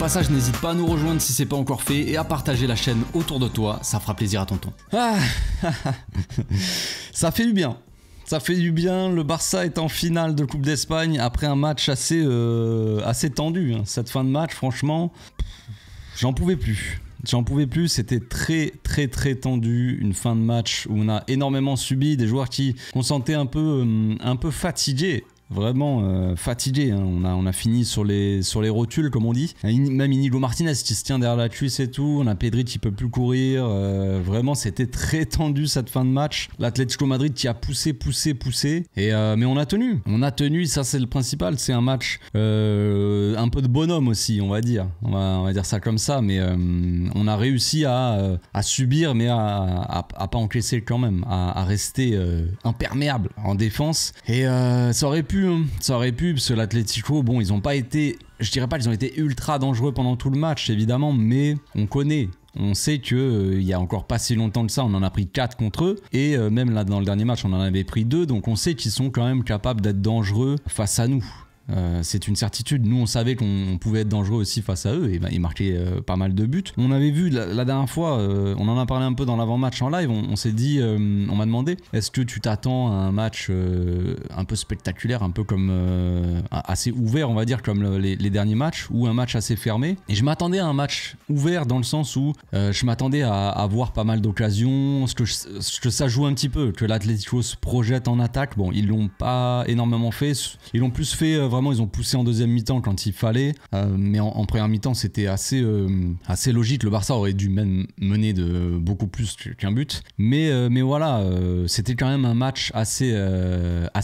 passage, n'hésite pas à nous rejoindre si c'est pas encore fait et à partager la chaîne autour de toi, ça fera plaisir à tonton. Ah, ça fait du bien. Ça fait du bien, le Barça est en finale de Coupe d'Espagne après un match assez tendu. Hein. Cette fin de match, franchement, j'en pouvais plus. J'en pouvais plus, c'était très tendu, une fin de match où on a énormément subi, des joueurs qui qu'on sentait un peu fatigués. Vraiment fatigué, hein. On a fini sur les rotules comme on dit. Même Inigo Martinez qui se tient derrière la cuisse et tout. On a Pedri qui peut plus courir. Vraiment c'était très tendu cette fin de match. L'Atlético Madrid qui a poussé. Et mais on a tenu, ça c'est le principal. C'est un match un peu de bonhomme aussi, on va dire. On va dire ça comme ça. Mais on a réussi à subir, mais à pas encaisser quand même, à rester imperméable en défense. Et ça aurait pu, parce que l'Atlético, bon, ils ont pas été, je dirais pas qu'ils ont été ultra dangereux pendant tout le match, évidemment, mais on connaît. On sait qu'il y a encore pas si longtemps que ça, on en a pris 4 contre eux. Et même là, dans le dernier match, on en avait pris 2. Donc on sait qu'ils sont quand même capables d'être dangereux face à nous. C'est une certitude. Nous on savait qu'on pouvait être dangereux aussi face à eux et ils marquaient pas mal de buts. On avait vu la dernière fois, on en a parlé un peu dans l'avant-match en live, on s'est dit, on m'a demandé, est-ce que tu t'attends à un match un peu spectaculaire, un peu comme assez ouvert on va dire, comme les derniers matchs, ou un match assez fermé? Et je m'attendais à un match ouvert dans le sens où je m'attendais à voir pas mal d'occasions, ce que ça joue un petit peu, que l'Atlético se projette en attaque. Bon, ils l'ont pas énormément fait, ils l'ont plus fait vraiment, ils ont poussé en deuxième mi-temps quand il fallait, mais en première mi-temps c'était assez logique. Le Barça aurait dû même mener de beaucoup plus qu'un but, mais voilà, c'était quand même un match assez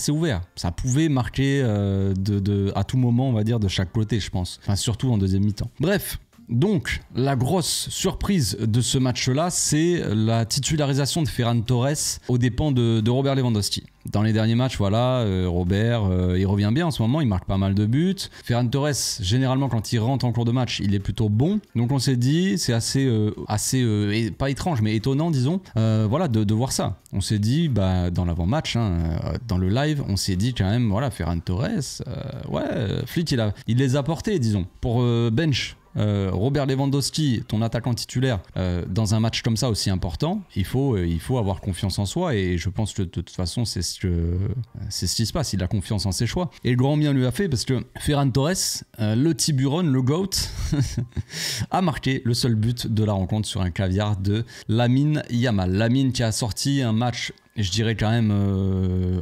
ouvert. Ça pouvait marquer à tout moment, on va dire, de chaque côté, je pense, enfin surtout en deuxième mi-temps. Bref. Donc, la grosse surprise de ce match-là, c'est la titularisation de Ferran Torres aux dépens de Robert Lewandowski. Dans les derniers matchs, voilà, Robert, il revient bien en ce moment, il marque pas mal de buts. Ferran Torres, généralement, quand il rentre en cours de match, il est plutôt bon. Donc on s'est dit, c'est assez pas étrange, mais étonnant, disons, voilà, de voir ça. On s'est dit, bah, dans l'avant-match, hein, dans le live, on s'est dit quand même, voilà, Ferran Torres, Flick, il les a portés, disons, pour bench. Robert Lewandowski, ton attaquant titulaire, dans un match comme ça aussi important, il faut avoir confiance en soi, et je pense que de toute façon c'est ce qui se passe. Il a confiance en ses choix et le grand bien lui a fait, parce que Ferran Torres, le Tiburon, le GOAT a marqué le seul but de la rencontre sur un caviar de Lamine Yamal. Lamine qui a sorti un match, je dirais quand même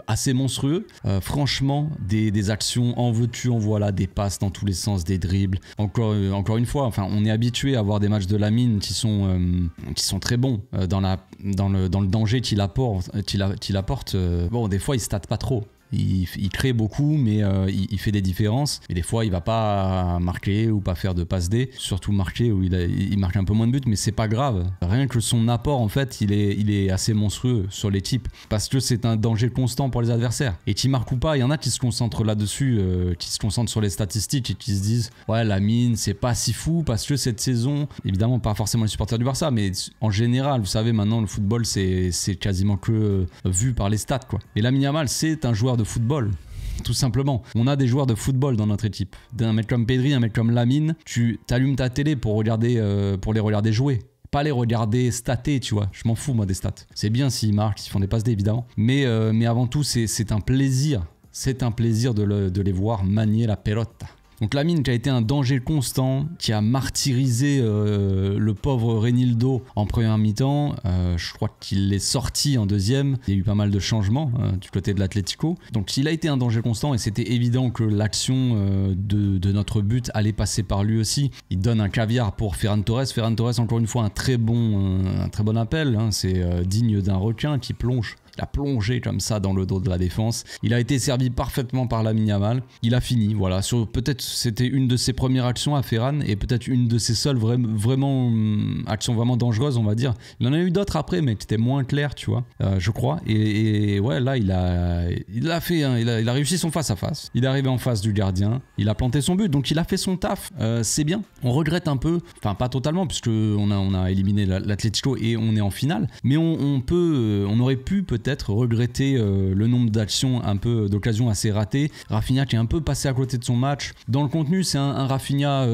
assez monstrueux. Franchement, des actions en veux-tu, en voilà, des passes dans tous les sens, des dribbles. Encore une fois, enfin, on est habitué à voir des matchs de Lamine qui sont très bons dans le danger qu'il apporte. Bon, des fois, il state pas trop. Il crée beaucoup, mais il fait des différences. Et des fois, il va pas marquer ou pas faire de passe D. Surtout marquer où il marque un peu moins de buts, mais c'est pas grave. Rien que son apport, en fait, il est assez monstrueux sur les types, parce que c'est un danger constant pour les adversaires. Et qui marque ou pas, il y en a qui se concentrent là-dessus, qui se concentrent sur les statistiques et qui se disent, ouais, Lamine, c'est pas si fou, parce que cette saison, évidemment, pas forcément les supporters du Barça, mais en général, vous savez, maintenant, le football, c'est quasiment que vu par les stats, quoi. Et Lamine Yamal, c'est un joueur de football, tout simplement. On a des joueurs de football dans notre équipe. Un mec comme Pedri, un mec comme Lamine, tu t'allumes ta télé pour les regarder jouer. Pas les regarder stater, tu vois. Je m'en fous, moi, des stats. C'est bien s'ils marquent, s'ils font des passes D, évidemment. Mais avant tout, c'est un plaisir. C'est un plaisir de les voir manier la pelota. Donc Lamine qui a été un danger constant, qui a martyrisé le pauvre Reinildo en première mi-temps. Je crois qu'il est sorti en deuxième. Il y a eu pas mal de changements du côté de l'Atlético. Donc il a été un danger constant, et c'était évident que l'action de notre but allait passer par lui aussi. Il donne un caviar pour Ferran Torres. Ferran Torres, encore une fois, un très bon appel. Hein. C'est digne d'un requin qui plonge. Il a plongé comme ça dans le dos de la défense. Il a été servi parfaitement par Lamine Yamal. Il a fini, voilà. Peut-être c'était une de ses premières actions à Ferran, et peut-être une de ses seules actions vraiment dangereuses, on va dire. Il en a eu d'autres après, mais qui étaient moins claires, tu vois, je crois. Et ouais, là, il a fait, hein, il a réussi son face-à-face. Il est arrivé en face du gardien. Il a planté son but, donc il a fait son taf. C'est bien. On regrette un peu, enfin pas totalement, puisque on a éliminé l'Atlético et on est en finale. Mais on aurait pu peut-être peut-être regretter le nombre d'occasions assez ratées. Rafinha qui est un peu passé à côté de son match. Dans le contenu, c'est un Rafinha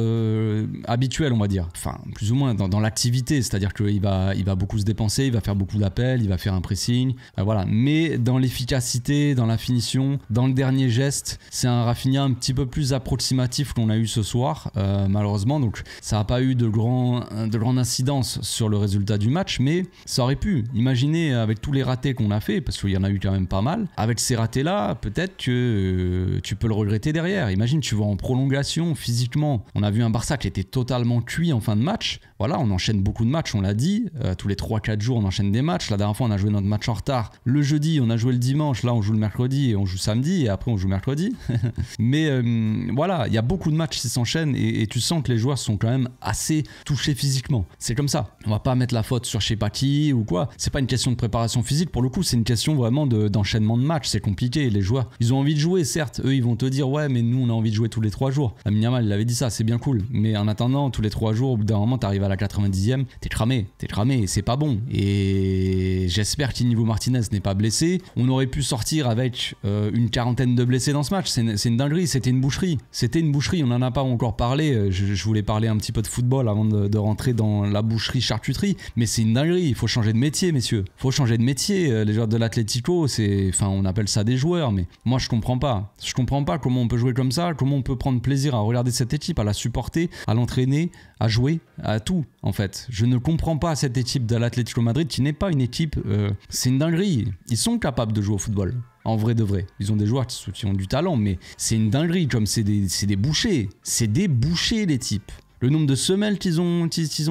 habituel, on va dire. Enfin, plus ou moins dans l'activité, c'est-à-dire qu'il va beaucoup se dépenser, il va faire beaucoup d'appels, il va faire un pressing, voilà. Mais dans l'efficacité, dans la finition, dans le dernier geste, c'est un Rafinha un petit peu plus approximatif qu'on a eu ce soir, malheureusement. Donc ça n'a pas eu de grande incidence sur le résultat du match, mais ça aurait pu. Imaginez avec tous les ratés qu'on a fait, parce qu'il y en a eu quand même pas mal, avec ces ratés-là, peut-être que tu peux le regretter derrière. Imagine, tu vas en prolongation physiquement. On a vu un Barça qui était totalement cuit en fin de match. Voilà, on enchaîne beaucoup de matchs, on l'a dit. Tous les 3-4 jours, on enchaîne des matchs. La dernière fois, on a joué notre match en retard le jeudi, on a joué le dimanche. Là, on joue le mercredi et on joue samedi. Et après, on joue mercredi. Mais voilà, il y a beaucoup de matchs qui s'enchaînent et tu sens que les joueurs sont quand même assez touchés physiquement. C'est comme ça. On va pas mettre la faute sur je sais pas qui ou quoi. C'est pas une question de préparation physique. Pour le coup, c'est une question vraiment d'enchaînement de matchs. C'est compliqué. Les joueurs, ils ont envie de jouer, certes. Eux, ils vont te dire, ouais, mais nous, on a envie de jouer tous les 3 jours. Lamine Yamal, il avait dit ça, c'est bien cool. Mais en attendant, tous les 3 jours, au bout d'un moment, t'arrives à la 90e, t'es cramé, et c'est pas bon. Et j'espère qu'Inigo Martinez n'est pas blessé. On aurait pu sortir avec une quarantaine de blessés dans ce match. C'est une dinguerie, c'était une boucherie. On en a pas encore parlé. Je voulais parler un petit peu de football avant de rentrer dans la boucherie charcuterie. Mais c'est une dinguerie, il faut changer de métier, messieurs. Il faut changer de métier. Les joueurs de l'Atlético, on appelle ça des joueurs, mais moi je comprends pas. Je comprends pas comment on peut jouer comme ça, comment on peut prendre plaisir à regarder cette équipe, à la supporter, à l'entraîner, à jouer, à tout en fait. Je ne comprends pas cette équipe de l'Atlético Madrid qui n'est pas une équipe, c'est une dinguerie. Ils sont capables de jouer au football. En vrai de vrai. Ils ont des joueurs qui ont du talent, mais c'est une dinguerie, comme c'est des bouchers. C'est des bouchers, les types. Le nombre de semelles qu'ils ont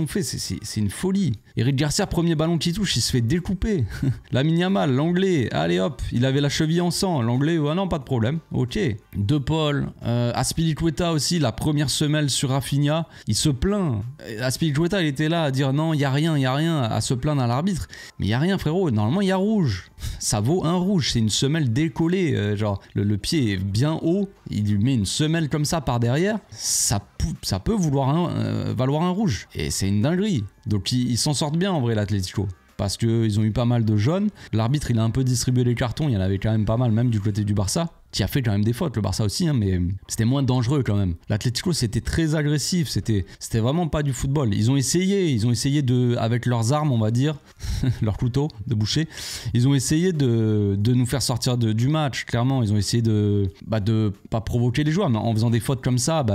fait, c'est une folie. Eric Garcia, premier ballon qu'il touche, il se fait découper. Lamine Yamal, l'anglais, allez hop, il avait la cheville en sang. L'anglais, ah non, pas de problème. Ok. De Paul, Azpilicueta aussi, la première semelle sur Rafinha, il se plaint. Azpilicueta, il était là à dire non, il y a rien, à se plaindre à l'arbitre. Mais il y a rien, frérot. Normalement, il y a rouge. Ça vaut un rouge. C'est une semelle décollée. Genre, le pied est bien haut. Il lui met une semelle comme ça par derrière. Ça peut valoir un rouge. Et c'est une dinguerie. Donc ils s'en sortent bien en vrai, l'Atlético. Parce qu'ils ont eu pas mal de jaunes. L'arbitre, il a un peu distribué les cartons. Il y en avait quand même pas mal, même du côté du Barça. Qui a fait quand même des fautes, le Barça aussi, hein, mais c'était moins dangereux quand même. L'Atlético, c'était très agressif, c'était vraiment pas du football. Ils ont essayé avec leurs armes, on va dire, leurs couteaux de boucher, ils ont essayé de nous faire sortir du match, clairement. Ils ont essayé de pas provoquer les joueurs, mais en faisant des fautes comme ça,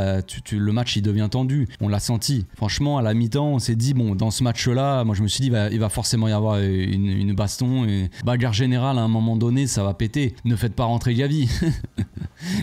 le match il devient tendu. On l'a senti. Franchement, à la mi-temps, on s'est dit, bon, dans ce match-là, moi je me suis dit, il va forcément y avoir une baston, et bagarre générale à un moment donné, ça va péter. Ne faites pas rentrer Gavi.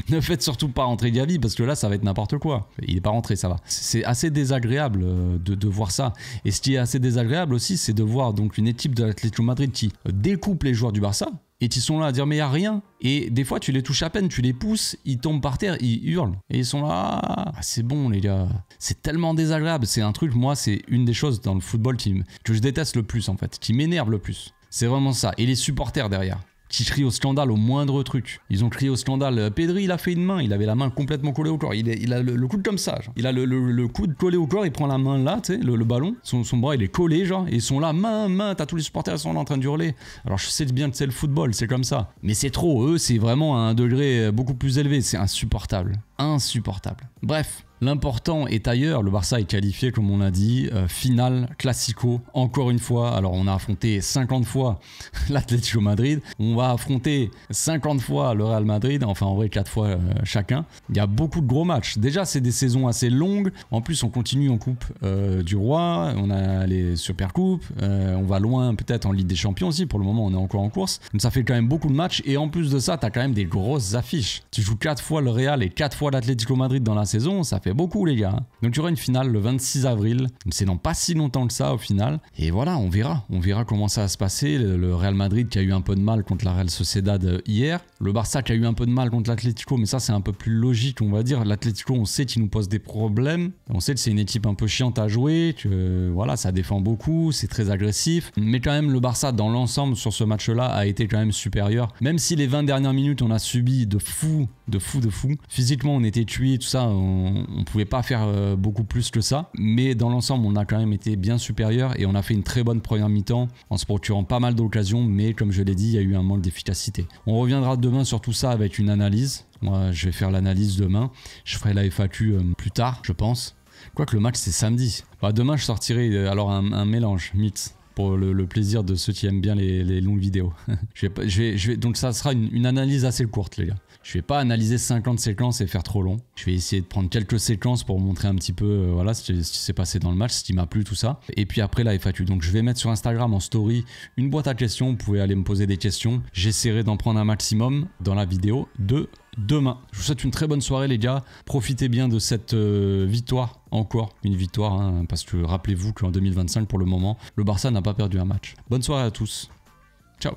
Ne faites surtout pas rentrer Gavi parce que là ça va être n'importe quoi. Il est pas rentré, ça va. C'est assez désagréable de voir ça. Et ce qui est assez désagréable aussi, c'est de voir donc une équipe de l'Atlético Madrid qui découpe les joueurs du Barça et qui sont là à dire mais il y a rien. Et des fois tu les touches à peine, tu les pousses, ils tombent par terre, ils hurlent et ils sont là, c'est bon les gars. C'est tellement désagréable. C'est un truc, moi c'est une des choses dans le football que je déteste le plus en fait, qui m'énerve le plus. C'est vraiment ça. Et les supporters derrière, qui crient au scandale au moindre truc. Ils ont crié au scandale. Pedri, il a fait une main, il avait la main complètement collée au corps. Il a le coude comme ça, genre. Il a le coude collé au corps, il prend la main là, tu sais, le ballon. Son bras, il est collé, genre. Et ils sont là, main, t'as tous les supporters, ils sont là en train de hurler. Alors je sais bien que c'est le football, c'est comme ça. Mais c'est trop, eux, c'est vraiment à un degré beaucoup plus élevé. C'est insupportable. Bref. L'important est ailleurs, le Barça est qualifié comme on l'a dit, finale, classico, encore une fois. Alors on a affronté 50 fois l'Atlético Madrid, on va affronter 50 fois le Real Madrid, enfin en vrai 4 fois chacun. Il y a beaucoup de gros matchs, déjà c'est des saisons assez longues, en plus on continue en Coupe du Roi, on a les Supercoupes, on va loin peut-être en Ligue des Champions aussi, pour le moment on est encore en course. Donc ça fait quand même beaucoup de matchs et en plus de ça t'as quand même des grosses affiches. Tu joues 4 fois le Real et 4 fois l'Atlético Madrid dans la saison, ça fait beaucoup les gars. Donc il y aura une finale le 26 avril. C'est dans pas si longtemps que ça au final. Et voilà, on verra comment ça va se passer. Le Real Madrid qui a eu un peu de mal contre la Real Sociedad hier. Le Barça qui a eu un peu de mal contre l'Atlético, mais ça c'est un peu plus logique on va dire. L'Atlético on sait qu'il nous pose des problèmes. On sait que c'est une équipe un peu chiante à jouer, que voilà ça défend beaucoup, c'est très agressif. Mais quand même le Barça dans l'ensemble sur ce match-là a été quand même supérieur. Même si les 20 dernières minutes on a subi de fous de fou. Physiquement, on était tués, tout ça, on pouvait pas faire beaucoup plus que ça. Mais dans l'ensemble, on a quand même été bien supérieur et on a fait une très bonne première mi-temps en se procurant pas mal d'occasions. Mais comme je l'ai dit, il y a eu un manque d'efficacité. On reviendra demain sur tout ça avec une analyse. Moi, je vais faire l'analyse demain. Je ferai la FAQ plus tard, je pense. Quoique le match, c'est samedi. Bah, demain, je sortirai alors un mélange, mix. Pour le plaisir de ceux qui aiment bien les longues vidéos. Donc ça sera une analyse assez courte, les gars. Je vais pas analyser 50 séquences et faire trop long. Je vais essayer de prendre quelques séquences pour montrer un petit peu voilà, ce qui s'est passé dans le match, ce qui m'a plu, tout ça. Et puis après la FAQ. Donc je vais mettre sur Instagram en story une boîte à questions. Vous pouvez aller me poser des questions. J'essaierai d'en prendre un maximum dans la vidéo de demain. Je vous souhaite une très bonne soirée, les gars. Profitez bien de cette victoire. Encore une victoire, hein, parce que rappelez-vous qu'en 2025, pour le moment, le Barça n'a pas perdu un match. Bonne soirée à tous. Ciao.